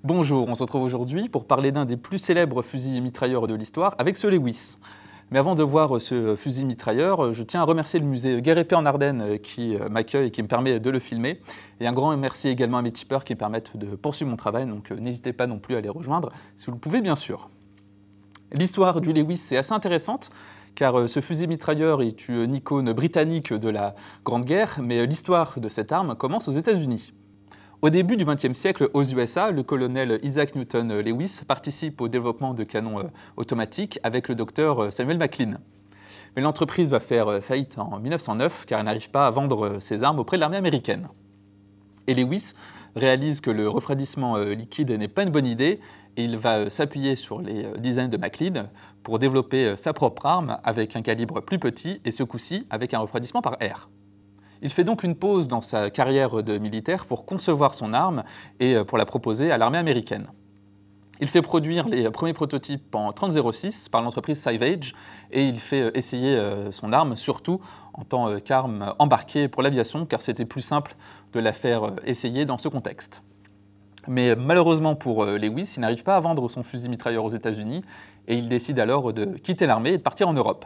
Bonjour, on se retrouve aujourd'hui pour parler d'un des plus célèbres fusils mitrailleurs de l'histoire avec ce Lewis. Mais avant de voir ce fusil mitrailleur, je tiens à remercier le musée Guerre-Épée en Ardennes qui m'accueille et qui me permet de le filmer. Et un grand merci également à mes tipeurs qui me permettent de poursuivre mon travail, donc n'hésitez pas non plus à les rejoindre, si vous le pouvez bien sûr. L'histoire du Lewis est assez intéressante, car ce fusil mitrailleur est une icône britannique de la Grande Guerre, mais l'histoire de cette arme commence aux États-Unis. Au début du XXe siècle, aux USA, le colonel Isaac Newton Lewis participe au développement de canons automatiques avec le docteur Samuel McLean. Mais l'entreprise va faire faillite en 1909 car elle n'arrive pas à vendre ses armes auprès de l'armée américaine. Et Lewis réalise que le refroidissement liquide n'est pas une bonne idée et il va s'appuyer sur les designs de McLean pour développer sa propre arme avec un calibre plus petit et ce coup-ci avec un refroidissement par air. Il fait donc une pause dans sa carrière de militaire pour concevoir son arme et pour la proposer à l'armée américaine. Il fait produire les premiers prototypes en 3006 par l'entreprise Savage et il fait essayer son arme surtout en tant qu'arme embarquée pour l'aviation car c'était plus simple de la faire essayer dans ce contexte. Mais malheureusement pour Lewis, il n'arrive pas à vendre son fusil mitrailleur aux États-Unis et il décide alors de quitter l'armée et de partir en Europe.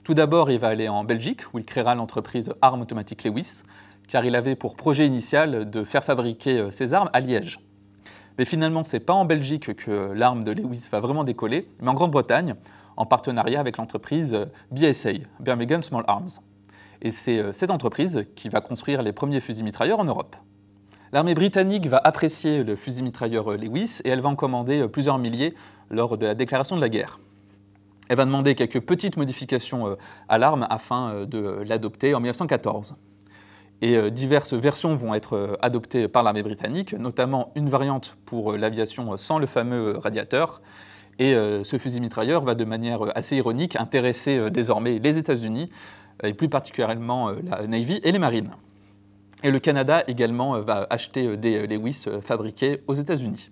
Tout d'abord, il va aller en Belgique, où il créera l'entreprise Armes Automatiques Lewis, car il avait pour projet initial de faire fabriquer ses armes à Liège. Mais finalement, ce n'est pas en Belgique que l'arme de Lewis va vraiment décoller, mais en Grande-Bretagne, en partenariat avec l'entreprise BSA, Birmingham Small Arms. Et c'est cette entreprise qui va construire les premiers fusils mitrailleurs en Europe. L'armée britannique va apprécier le fusil mitrailleur Lewis et elle va en commander plusieurs milliers lors de la déclaration de la guerre. Elle va demander quelques petites modifications à l'arme afin de l'adopter en 1914. Et diverses versions vont être adoptées par l'armée britannique, notamment une variante pour l'aviation sans le fameux radiateur. Et ce fusil mitrailleur va de manière assez ironique intéresser désormais les États-Unis, et plus particulièrement la Navy et les marines. Et le Canada également va acheter des Lewis fabriqués aux États-Unis.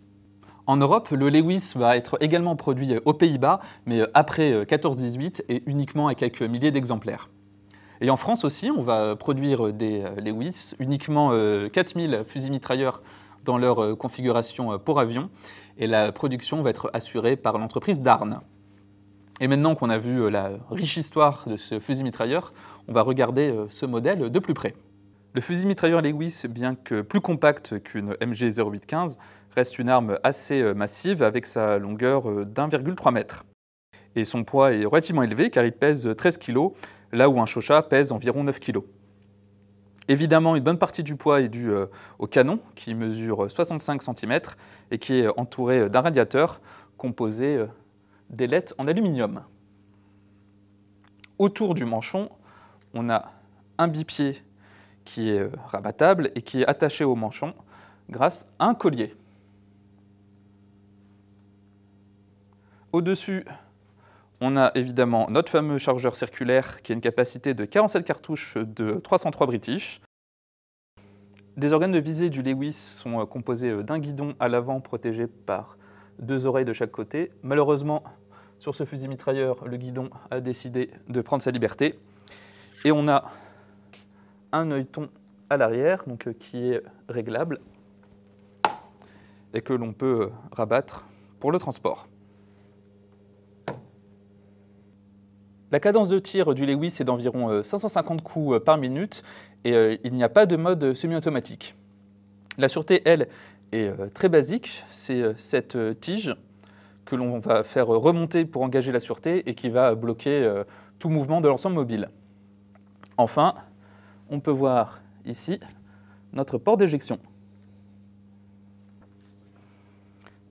En Europe, le Lewis va être également produit aux Pays-Bas, mais après 14-18 et uniquement à quelques milliers d'exemplaires. Et en France aussi, on va produire des Lewis, uniquement 4000 fusils mitrailleurs dans leur configuration pour avion, et la production va être assurée par l'entreprise Darne. Et maintenant qu'on a vu la riche histoire de ce fusil mitrailleur, on va regarder ce modèle de plus près. Le fusil mitrailleur Lewis, bien que plus compact qu'une MG 0815, reste une arme assez massive avec sa longueur d'1,3 m. Et son poids est relativement élevé car il pèse 13 kg, là où un Shosha pèse environ 9 kg. Évidemment, une bonne partie du poids est due au canon, qui mesure 65 cm et qui est entouré d'un radiateur composé d'ailettes en aluminium. Autour du manchon, on a un bipied qui est rabattable et qui est attaché au manchon grâce à un collier. Au-dessus, on a évidemment notre fameux chargeur circulaire qui a une capacité de 47 cartouches de 303 British. Les organes de visée du Lewis sont composés d'un guidon à l'avant protégé par deux oreilles de chaque côté. Malheureusement, sur ce fusil mitrailleur, le guidon a décidé de prendre sa liberté. Et on a un œilleton à l'arrière, qui est réglable et que l'on peut rabattre pour le transport. La cadence de tir du Lewis est d'environ 550 coups par minute et il n'y a pas de mode semi-automatique. La sûreté, elle, est très basique. C'est cette tige que l'on va faire remonter pour engager la sûreté et qui va bloquer tout mouvement de l'ensemble mobile. Enfin, on peut voir ici notre port d'éjection.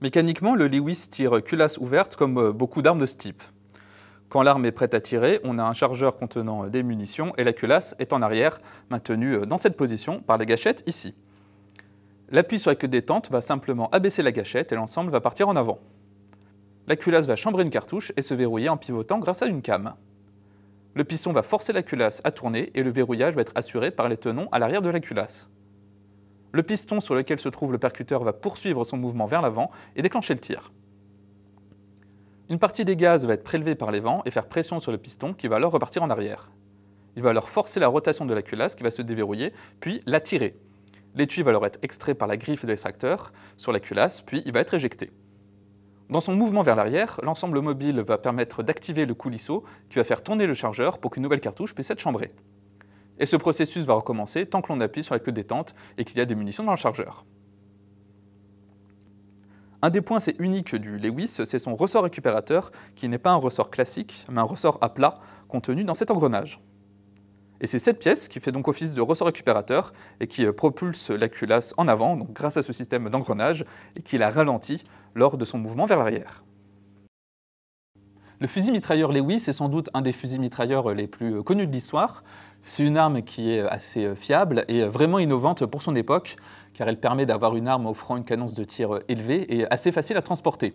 Mécaniquement, le Lewis tire culasse ouverte comme beaucoup d'armes de ce type. Quand l'arme est prête à tirer, on a un chargeur contenant des munitions et la culasse est en arrière, maintenue dans cette position par la gâchette ici. L'appui sur la queue détente va simplement abaisser la gâchette et l'ensemble va partir en avant. La culasse va chambrer une cartouche et se verrouiller en pivotant grâce à une came. Le piston va forcer la culasse à tourner et le verrouillage va être assuré par les tenons à l'arrière de la culasse. Le piston sur lequel se trouve le percuteur va poursuivre son mouvement vers l'avant et déclencher le tir. Une partie des gaz va être prélevée par les vents et faire pression sur le piston qui va alors repartir en arrière. Il va alors forcer la rotation de la culasse qui va se déverrouiller, puis la tirer. L'étui va alors être extrait par la griffe de l'extracteur sur la culasse, puis il va être éjecté. Dans son mouvement vers l'arrière, l'ensemble mobile va permettre d'activer le coulisseau qui va faire tourner le chargeur pour qu'une nouvelle cartouche puisse être chambrée. Et ce processus va recommencer tant que l'on appuie sur la queue de détente et qu'il y a des munitions dans le chargeur. Un des points assez uniques du Lewis, c'est son ressort récupérateur qui n'est pas un ressort classique, mais un ressort à plat contenu dans cet engrenage. Et c'est cette pièce qui fait donc office de ressort récupérateur et qui propulse la culasse en avant, donc grâce à ce système d'engrenage, et qui la ralentit lors de son mouvement vers l'arrière. Le fusil mitrailleur Lewis est sans doute un des fusils mitrailleurs les plus connus de l'histoire. C'est une arme qui est assez fiable et vraiment innovante pour son époque, car elle permet d'avoir une arme offrant une cadence de tir élevée et assez facile à transporter.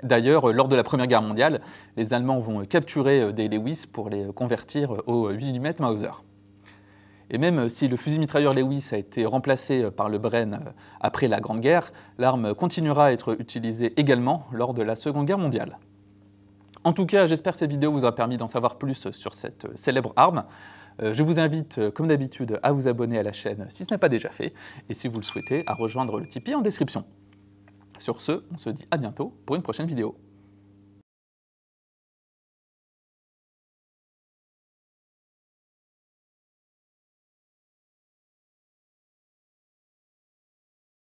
D'ailleurs, lors de la Première Guerre mondiale, les Allemands vont capturer des Lewis pour les convertir au 8 mm Mauser. Et même si le fusil mitrailleur Lewis a été remplacé par le Bren après la Grande Guerre, l'arme continuera à être utilisée également lors de la Seconde Guerre mondiale. En tout cas, j'espère que cette vidéo vous aura permis d'en savoir plus sur cette célèbre arme. Je vous invite, comme d'habitude, à vous abonner à la chaîne si ce n'est pas déjà fait, et si vous le souhaitez, à rejoindre le Tipeee en description. Sur ce, on se dit à bientôt pour une prochaine vidéo.